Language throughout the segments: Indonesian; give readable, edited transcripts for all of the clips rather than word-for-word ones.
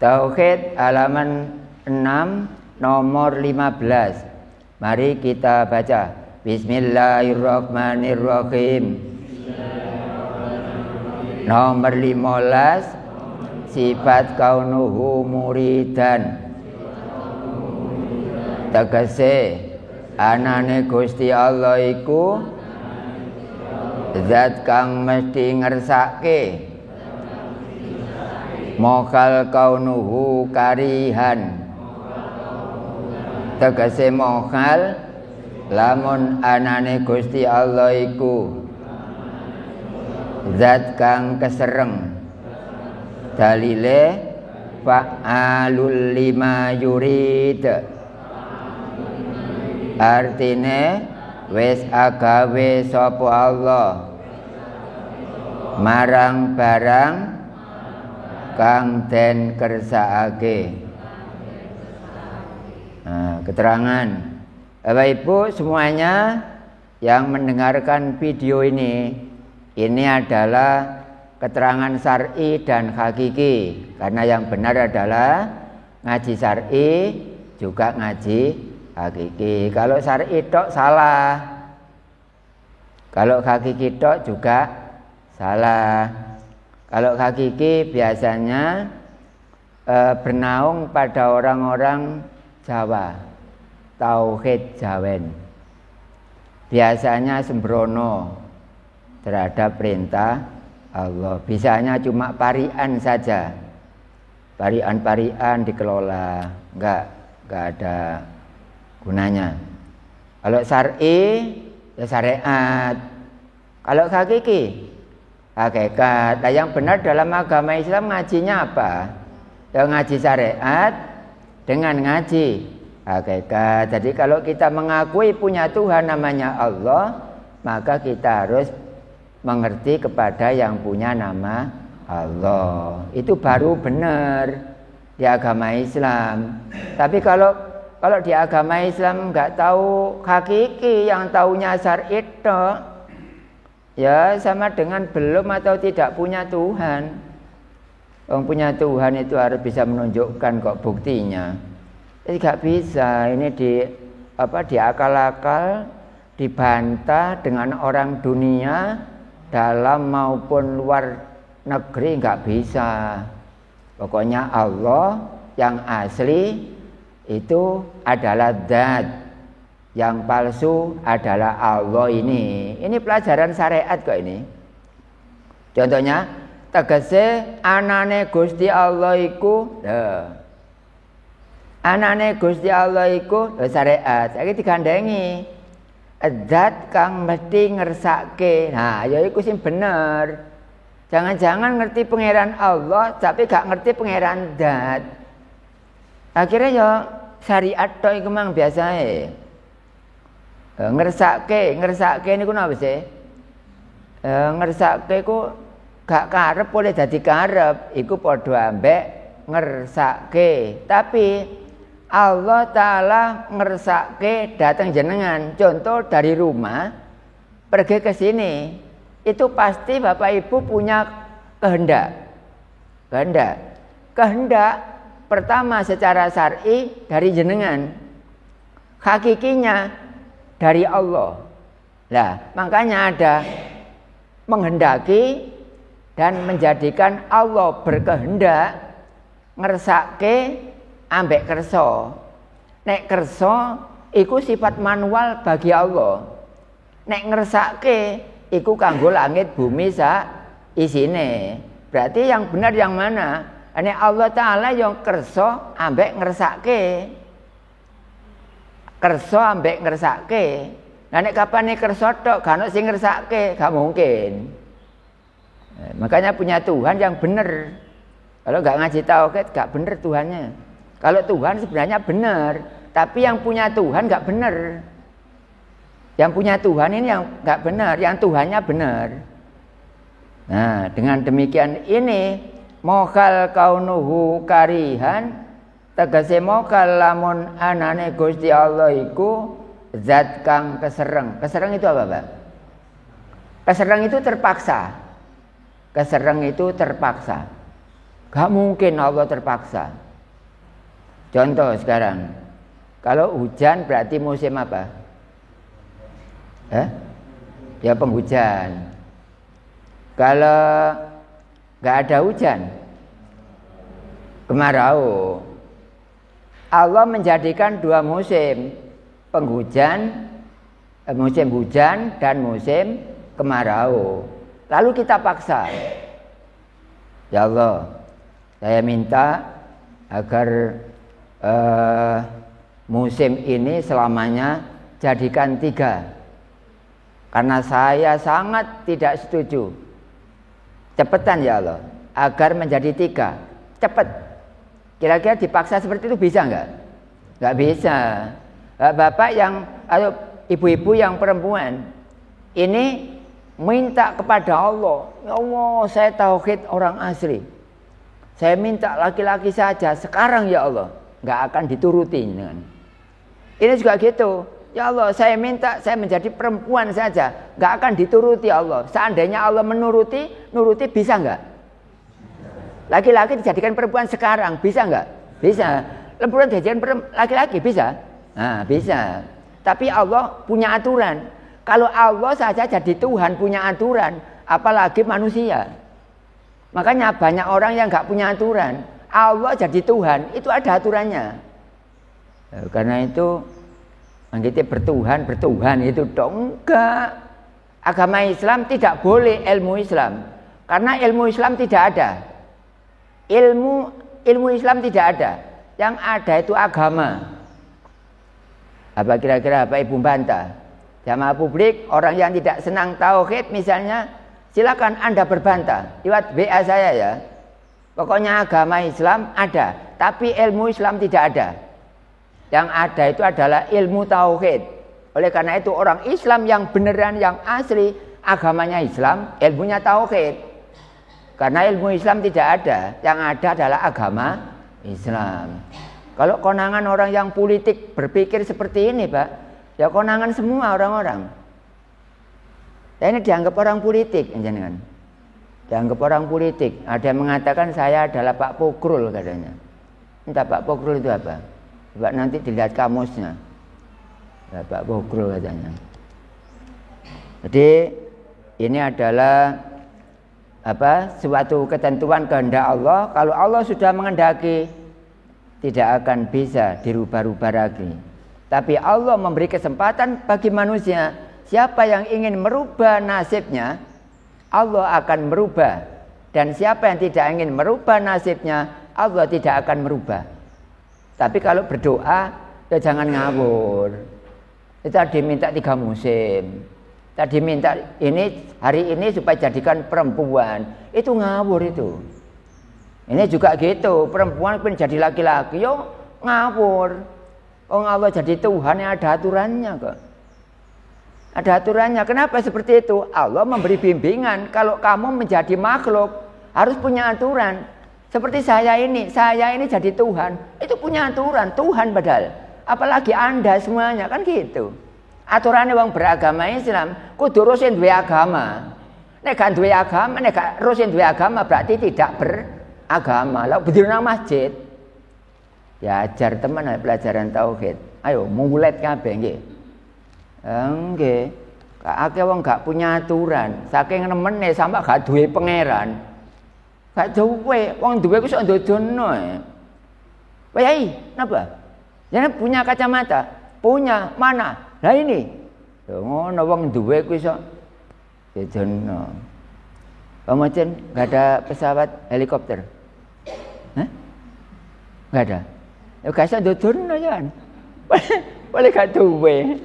Tauhid halaman 6 nomor 15. Mari kita baca. Bismillahirrahmanirrahim. Nomor 15. Sifat kaunuhu muridan. Tegese anane Gusti Allah iku zat kang mesti ngersake. Mokal kaunuhu karihan. Tegese mokal lamun anane Gusti Allah iku zat kang kesereng. Dalile fa'alul lima yurid. Artine wis agawe sapa Allah marang barang kang den kersakake. Keterangan Bapak Ibu semuanya yang mendengarkan video ini adalah keterangan syar'i dan hakiki, karena yang benar adalah ngaji syar'i juga ngaji hakiki. Kalau syar'i tok salah, kalau hakiki tok juga salah. Kalau hakiki biasanya bernaung pada orang-orang Jawa, tauhid Jawen. Biasanya sembrono terhadap perintah Allah. Bisanya cuma parian saja. Parian-parian dikelola, enggak ada gunanya. Kalau syar'i ya syariat. Kalau hakiki hakikat. Nah, yang benar dalam agama Islam ngajinya apa? Ya ngaji syariat dengan ngaji hakikat. Jadi kalau kita mengakui punya Tuhan namanya Allah, maka kita harus mengerti kepada yang punya nama Allah. Itu baru benar di agama Islam. Tapi kalau di agama Islam nggak tahu hakiki, yang taunya syar'i tok, ya sama dengan belum atau tidak punya Tuhan. Orang punya Tuhan itu harus bisa menunjukkan kok buktinya. Jadi nggak bisa. Ini diakal-akal, dibantah dengan orang dunia dalam maupun luar negeri, nggak bisa. Pokoknya Allah yang asli itu adalah zat, yang palsu adalah Allah ini. Ini pelajaran syariat kok ini. Contohnya, tegese anane Gusti Allah iku, anane Gusti Allah iku syariat. Saiki digandengi zat kang mesti ngersake. Nah, ya iku sing bener. Jangan-jangan ngerti pangeran Allah tapi gak ngerti pangeran zat. Akhirnya ya syariat tok iku mang biasae. Ngersake niku napa sih? Ngersake ku gak karep boleh dadi karep, iku padha ambek ngersake. Tapi Allah Ta'ala ngersake datang jenengan. Contoh dari rumah pergi ke sini, itu pasti Bapak Ibu punya kehendak. Kehendak pertama secara syar'i dari jenengan, hakikinya dari Allah. Nah, makanya ada menghendaki dan menjadikan Allah berkehendak ngersake ambek kersa. Nek kersa iku sifat manual bagi Allah. Nek ngersake iku kanggo langit bumi sak isine. Berarti yang benar yang mana? Nek Allah Ta'ala yang kersa ambek ngersake. Kersa ambek ngersake. Nah nek kapane kersa tok gak ono sing ngersake, gak mungkin. Makanya punya Tuhan yang benar. Kalau nggak ngaji tauhid nggak benar Tuhannya. Kalau Tuhan sebenarnya benar, tapi yang punya Tuhan nggak benar. Yang punya Tuhan ini yang nggak benar, yang Tuhannya benar. Nah, dengan demikian ini mokal kaunuhu karihan, tegese mokal lamun anane Gusti Allah iku zat kang kesereng. Kesereng itu apa, Pak? Kesereng itu terpaksa. Kesereng itu terpaksa. Gak mungkin Allah terpaksa. Contoh sekarang, kalau hujan berarti musim apa? Ya penghujan. Kalau gak ada hujan, kemarau. Allah menjadikan dua musim, penghujan, musim hujan dan musim kemarau. Lalu kita paksa, ya Allah, saya minta agar musim ini selamanya jadikan 3, karena saya sangat tidak setuju. Cepetan ya Allah, agar menjadi 3, cepet. Kira-kira dipaksa seperti itu bisa nggak? Nggak bisa. Bapak yang atau ibu-ibu yang perempuan ini minta kepada Allah, ya Allah, saya tauhid orang asli, saya minta laki-laki saja sekarang ya Allah, nggak akan dituruti. Ini juga gitu, ya Allah, saya minta saya menjadi perempuan saja, nggak akan dituruti Allah. Seandainya Allah nuruti bisa nggak? Laki-laki dijadikan perempuan sekarang bisa nggak? Bisa. Perempuan dijadikan laki-laki bisa? Nah, bisa. Tapi Allah punya aturan. Kalau Allah saja jadi Tuhan punya aturan, apalagi manusia. Makanya banyak orang yang nggak punya aturan. Allah jadi Tuhan, itu ada aturannya. Karena itu kita bertuhan itu dong, enggak. Agama Islam tidak boleh ilmu Islam, karena ilmu Islam tidak ada. Ilmu Islam tidak ada. Yang ada itu agama. Apa kira-kira apa Ibu bantah? Jamaah publik, orang yang tidak senang tauhid misalnya, silakan Anda berbantah lewat WA saya ya. Pokoknya agama Islam ada, tapi ilmu Islam tidak ada. Yang ada itu adalah ilmu tauhid. Oleh karena itu orang Islam yang beneran, yang asli, agamanya Islam, ilmunya tauhid. Karena ilmu Islam tidak ada, yang ada adalah agama Islam. Kalau konangan orang yang politik berpikir seperti ini, Pak, ya konangan semua orang-orang. Ya ini dianggap orang politik, jangan. Dianggap orang politik. Ada yang mengatakan saya adalah Pak Pokrul katanya. Entah Pak Pokrul itu apa? Coba nanti dilihat kamusnya. Ya, Pak Pokrul katanya. Jadi ini adalah suatu ketentuan kehendak Allah. Kalau Allah sudah menghendaki, tidak akan bisa dirubah-rubah lagi. Tapi Allah memberi kesempatan bagi manusia. Siapa yang ingin merubah nasibnya, Allah akan merubah. Dan siapa yang tidak ingin merubah nasibnya, Allah tidak akan merubah. Tapi kalau berdoa, ya jangan ngawur. Kita diminta 3 musim. Tadi minta ini hari ini supaya jadikan perempuan, itu ngawur itu. Ini juga gitu, perempuan pun jadi laki-laki, yo ngawur. Oh Allah jadi Tuhan yang ada aturannya kok. Ada aturannya. Kenapa seperti itu? Allah memberi bimbingan. Kalau kamu menjadi makhluk harus punya aturan. Seperti saya ini jadi Tuhan, itu punya aturan, Tuhan padahal. Apalagi Anda semuanya kan gitu. Aturannya wong beragama Islam kudu rusin duwe agama. Nek gak duwe agama, nek gak rusin duwe agama berarti tidak beragama. Lah berdiri nang masjid. Ya ajar teman pelajaran tauhid. Ayo mulet kabeh nggih. Nggih. Akeh wong gak punya aturan, saking nemene sampe gak duwe pangeran. Gak duwe, wong duwe ku sok ndodono. Wei, napa? Jangan punya kacamata. Punya, mana? Lah ini, ngono wong duwe ku iso dijono. Pamocen enggak ada pesawat helikopter. Hah? Enggak ada. Ya gak iso dodono kan. Boleh gak duwe.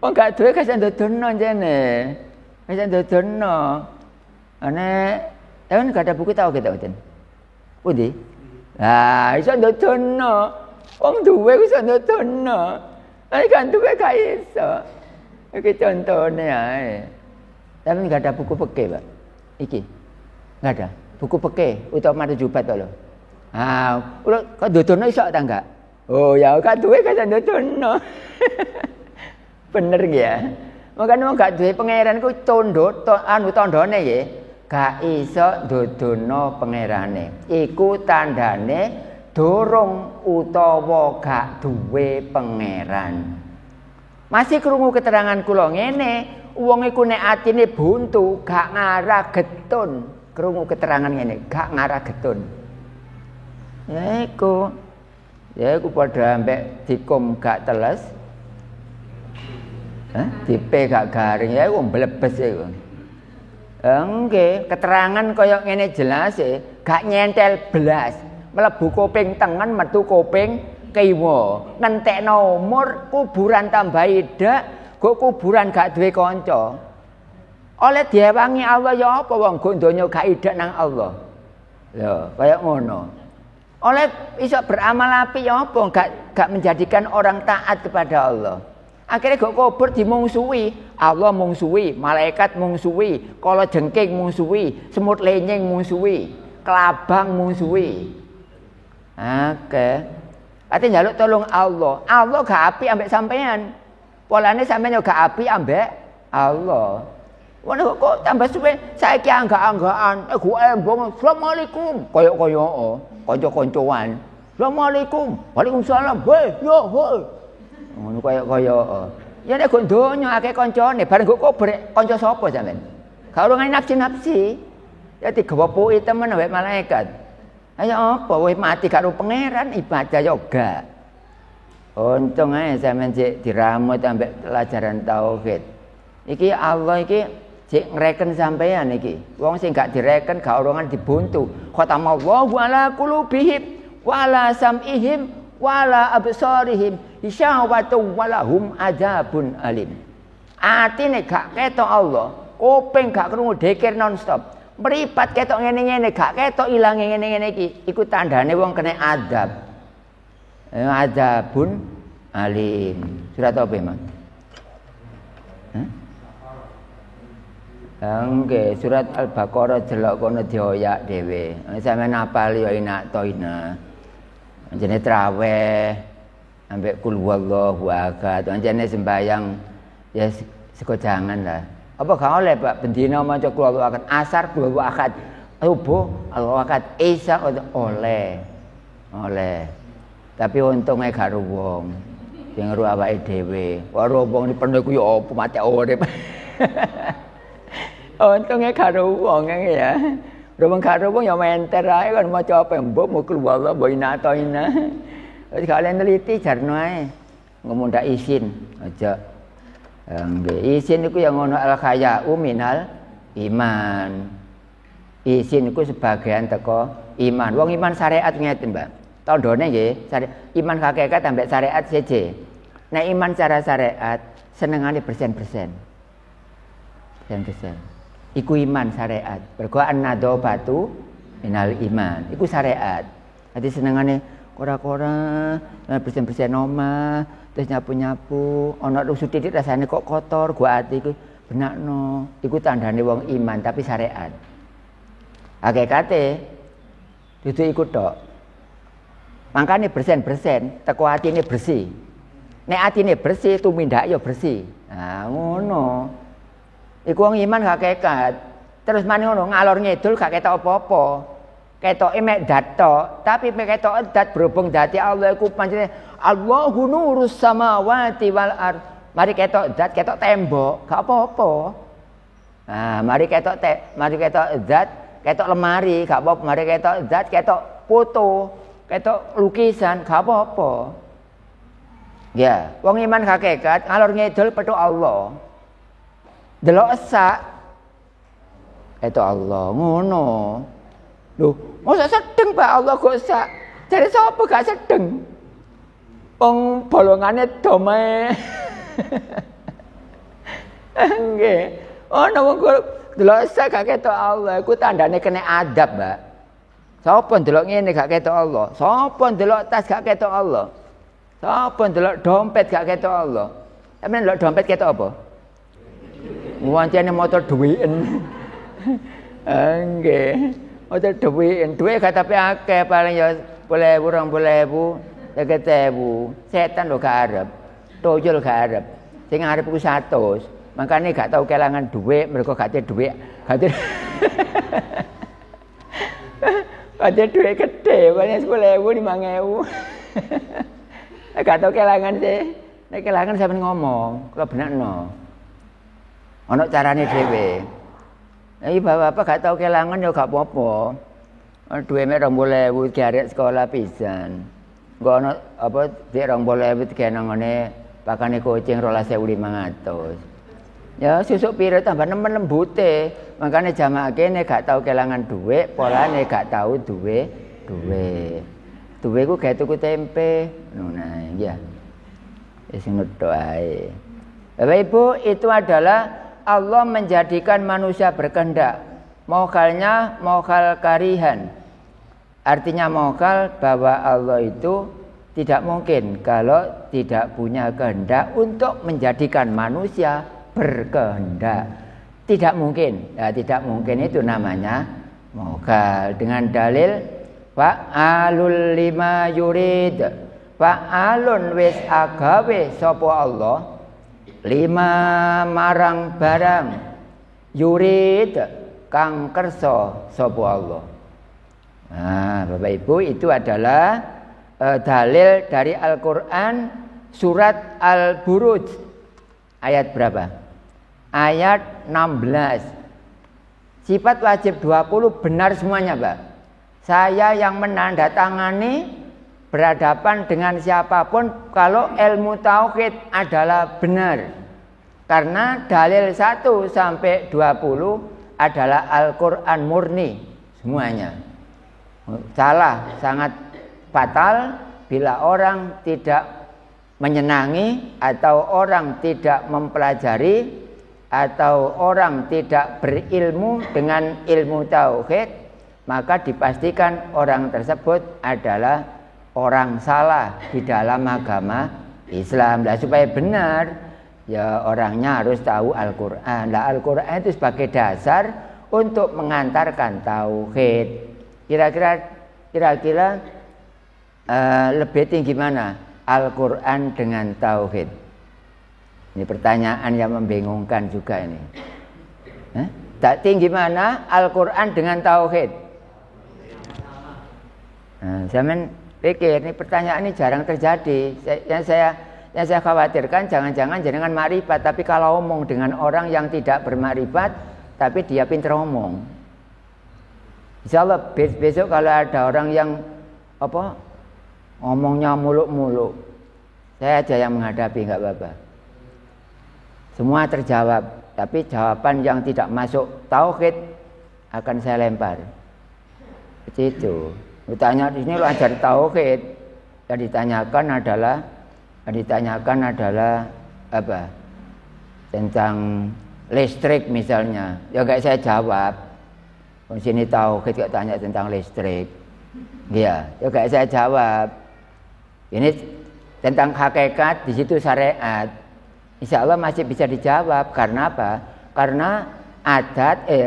Wong gak duwe gak iso dodono jane. Gak iso dodono. Ane kan gak ada buku tau kita mboten. Pundi? Lah iso dodono. Wong duwe ku iso dodono. Kan duwe gak iso. Iki contone ae. Tapi enggak ada buku peke, Pak. Iki. Enggak ada. Buku peke utawa marjubat to lho. Kok dodono iso ta enggak? Oh ya kan duwe gak iso dodono. Bener nggih ya. Makane wong gak duwe pangeran ku tandane nggih. gak iso dudono pangerane. Iku tandane durung utawa gak duwe pangeran. Masih krungu keterangan kula ngene, wong iku nek atine buntu gak ngarah getun. Krungu keterangan ngene, gak ngarah getun. Ya iku padha ambek dikum gak teles. Dipe gak garing ya iku mblebes iku. Nggih, keterangan kaya ngene jelas gak nyentel blas. Mlebu kuping tengen metu kuping kiwa. Ngentekno umur kuburan tambah ida, kok kuburan gak duwe kanca. Oleh diewangi Allah ya apa wong go donya gak idak nang Allah. Lho, kaya ngono. Oleh iso beramal apik ya apa gak menjadikan orang taat kepada Allah. Akhirnya kok kubur dimungsuhi, Allah mungsuhi, malaikat mungsuhi, kala jengking mungsuhi, semut lenyeng mungsuhi, kelabang mungsuhi. Ate njaluk tolong Allah. Allah gak apik ambek sampean. Polane sampean yo gak apik ambek Allah. Ngono kok tambah suwe saiki anggak-anggakan, go embong, Assalamualaikum, koyo-koyo, kanca-kancoan. Assalamualaikum. Waalaikumsalam. Hei, yo, hei. Ngono koyo-koyo. Ya nek go donya akeh kancane, bareng go kubur kanca sapa sampean? Gak urung nafsi-nafsi. Ya digewopuki temen wae malaikat. Ayo apa wis mati karo pangeran ibadah yo gak. Untung ae sampean sik diramut ambek pelajaran tauhid. Iki Allah iki sik ngreken sampean iki. Wong sing gak direken gak orongan dibuntu. Khatamallahu ala qulubihim wa ala sam'ihim wa ala absarihim hisyawatu wa lahum adzabun alim. Atine gak ketok Allah, kuping gak krungu dzikir non-stop. Mripat ketok ngene-ngene gak ketok ilange ngene-ngene iki. Iku tandane wong kena adab. Adzabun alim. Surat apa emang? Nggih, surat Al-Baqarah delok kono dioyak dhewe. Sampeyan apal ya inak toina. Jenenge traweh ambek kul huwallahu ahad. Jenenge sembayang ya sego jangan lah. Apa gak oleh Pak bendina maca kul huwallahu ahad, asar kul huwallahu ahad. Subuh Allahu ahad, isya oleh. Oleh. Tapi untungnya gak ro wong. Sing ro awake dhewe. Ora wong dipenuh ku ya apa mati urip. Untungnya karo wong ya. Rumeng karo wong ya menter ae kan maca apa mbok mau keluar Allah mbok ina to ina. Wis kalian neliti jarno ae. Ngomong ndak izin aja. Nggih, izin iku yang ngono al khaya'u minal iman. Izin iku sebagian teko iman. Wong iman syariat ngeten, Mbak. Tandane nggih, iman hakikat ambek syariat seje. Nek iman cara syariat senengane persen-persen. Persen-persen. Iku iman syariat. Mergo an-nadhabatu minal iman. Iku syariat. Dadi senengane kora-kora, persen-persen omah, terus nyapu-nyapu, ana rusuk titik rasane kok kotor, gua ati iku benakno. Iku tandane wong iman tapi syariat. Hakikate dudu iku tok. Mangkane persen-persen teko atine bersih. Nek atine bersih tumindak ya bersih. Nah, ngono. Iku wong iman hakikat. Terus mani ngono ngalor ngidul gak ketok apa-apa. Ketoke mek dat tok, tapi mek ketok dat berhubung dadi Allah iku pancene Allahu nurus samawati wal ard. Mari ketok dat, ketok tembok, gak apa-apa. Nah, mari ketok dat, ketok lemari, gak apa-apa. Mari ketok dat, ketok foto, ketok lukisan, gak apa-apa. Ya, wong iman hakikat ngalor ngidul petuk Allah. Delok esak itu Allah ngono. Lho, mosok sedeng Pak Allah kok esak. Jare sapa gak sedeng? Wong bolongane dome. Nggih. Ono wong delok esak gak ketok Allah, iku tandane kena adab, Mbak. Sapa ndelok ngene gak ketok Allah? Sapa ndelok tas gak ketok Allah? Sapa ndelok dompet gak ketok Allah? Sampeyan ndelok dompet ketok apa? Wancane motor duweken. Nggih. Motor duweken. Duwe gak tapi akeh paling ya 10.000, 20.000, 50.000. Setan lho gak arep. Toyol gak arep. Sing arep iku 100. makanya gak tahu kelangan duit, mereka gak ada duit, gak ada duit gede, banyak 10.000, 5.000. Gak tahu kelangan sih, nek kelangan sampeyan ngomong, kalau benar no, ono carane dhewe. Iki bapak gak tahu kelangan ya gak apa-apa. Duwe mek 20.000 diarek sekolah pisan. Engko ono apa dik 20.000 dikenangane pakane kucing 12.500. Ya susuk pire tambah nemen lembute. Makane jamaah kene gak tahu kelangan duit, polane gak tahu duit. Duit ku gawe tuku tempe. Nah, ya. Wis ngono ae. Bapak Ibu, itu adalah Allah menjadikan manusia berkehendak. Mokhalnya mokhal karihan. Artinya mokhal bahwa Allah itu tidak mungkin kalau tidak punya kehendak untuk menjadikan manusia berkehendak. Tidak mungkin. Ya, tidak mungkin itu namanya mokhal. Dengan dalil fa'alul lima yurid. Fa'alun wis agawe sapa Allah lima marang barang yurid kang kersa sapa Allah. Nah, Bapak Ibu, itu adalah dalil dari Al-Qur'an surat Al-Buruj ayat berapa? Ayat 16. Sifat wajib 20 benar semuanya, Pak. Saya yang menandatangani berhadapan dengan siapapun kalau ilmu tauhid adalah benar. Karena dalil 1 sampai 20 adalah Al-Qur'an murni semuanya. Salah sangat fatal bila orang tidak menyenangi atau orang tidak mempelajari atau orang tidak berilmu dengan ilmu tauhid, maka dipastikan orang tersebut adalah orang salah di dalam agama Islam. Nah, supaya benar, ya orangnya harus tahu Al-Qur'an. Nah, Al-Qur'an itu sebagai dasar untuk mengantarkan tauhid. Kira-kira lebih tinggi mana Al-Qur'an dengan tauhid? Ini pertanyaan yang membingungkan juga ini. Tak tinggi mana Al-Qur'an dengan tauhid? Nah, zaman pikir ini pertanyaan ini jarang terjadi. Yang saya khawatirkan jangan-jangan jenengan makrifat, tapi kalau omong dengan orang yang tidak bermakrifat, tapi dia pintar omong. Insyaallah besok kalau ada orang yang ngomongnya muluk-muluk, saya aja yang menghadapi, nggak apa-apa. Semua terjawab, tapi jawaban yang tidak masuk tauhid akan saya lempar. Begitu. Ditanya di sini lo ajar tauhid, yang ditanyakan adalah apa? Tentang listrik misalnya. Ya enggak saya jawab. Di sini tauhid kok tanya tentang listrik. Iya, ya enggak saya jawab. Ini tentang hakikat, di situ syariat. Insya Allah masih bisa dijawab. Karena apa? Karena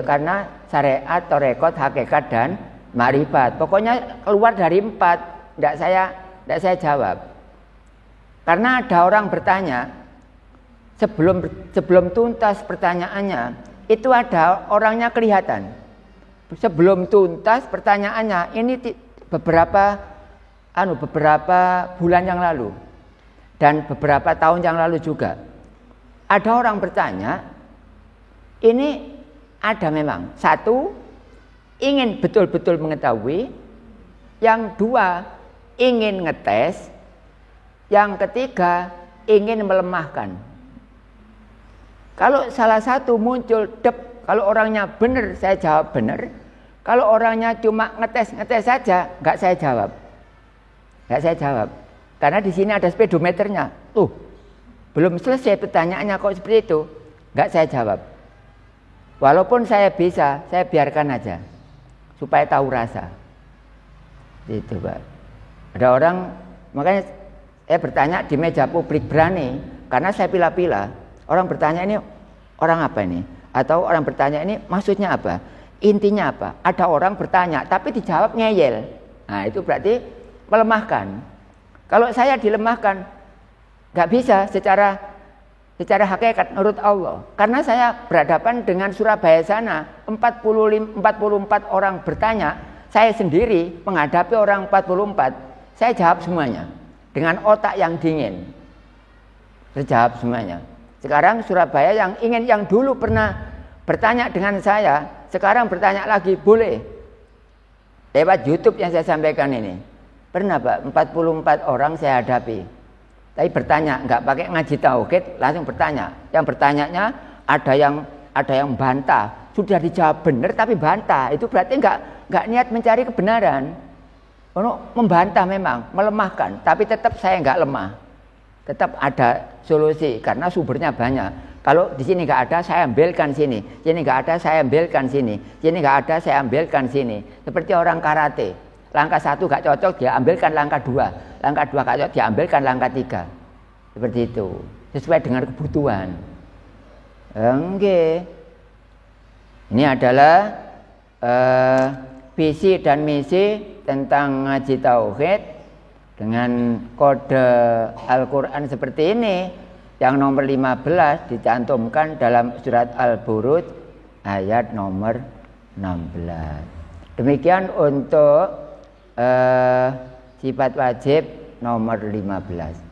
karena syariat, tarekat, hakikat dan makrifat. Pokoknya keluar dari 4, tidak saya jawab. Karena ada orang bertanya, sebelum tuntas pertanyaannya, itu ada orangnya kelihatan. Sebelum tuntas pertanyaannya, ini beberapa bulan yang lalu dan beberapa tahun yang lalu juga. Ada orang bertanya, ini ada memang 1 ingin betul-betul mengetahui, yang 2 ingin ngetes, yang ketiga ingin melemahkan. Kalau salah satu muncul kalau orangnya benar saya jawab benar, kalau orangnya cuma ngetes saja nggak saya jawab. Karena di sini ada speedometernya. Belum selesai pertanyaannya kok seperti itu, nggak saya jawab. Walaupun saya bisa, saya biarkan aja supaya tahu rasa. Itu, Pak. Ada orang, makanya saya bertanya di meja publik berani, karena saya pilih-pilih. Orang bertanya ini orang apa ini? Atau orang bertanya ini maksudnya apa? Intinya apa? Ada orang bertanya tapi dijawab ngeyel. Nah, itu berarti melemahkan. Kalau saya dilemahkan, nggak bisa secara secara hakikat menurut Allah. Karena saya berhadapan dengan Surabaya sana, 44 orang bertanya, saya sendiri menghadapi orang 44, saya jawab semuanya dengan otak yang dingin. Saya jawab semuanya. Sekarang Surabaya yang dulu pernah bertanya dengan saya, sekarang bertanya lagi, boleh. Lewat YouTube yang saya sampaikan ini. Pernah Pak, 44 orang saya hadapi. Tapi bertanya, nggak pakai ngaji tauhid, langsung bertanya. Yang bertanyanya ada yang bantah, sudah dijawab benar tapi bantah. Itu berarti nggak niat mencari kebenaran. Membantah memang, melemahkan, tapi tetap saya nggak lemah. Tetap ada solusi karena sumbernya banyak. Kalau di sini nggak ada, saya ambilkan sini. Sini nggak ada, saya ambilkan sini. Sini nggak ada, saya ambilkan sini. Seperti orang karate. Langkah 1 gak cocok, dia ambilkan langkah 2. Langkah 2 gak cocok, dia ambilkan langkah 3. Seperti itu. Sesuai dengan kebutuhan. Oke. Ini adalah visi dan misi tentang ngaji tauhid dengan kode Al-Quran seperti ini. Yang nomor 15 dicantumkan dalam surat Al-Buruj ayat nomor 16. Demikian untuk sifat wajib nomor 15.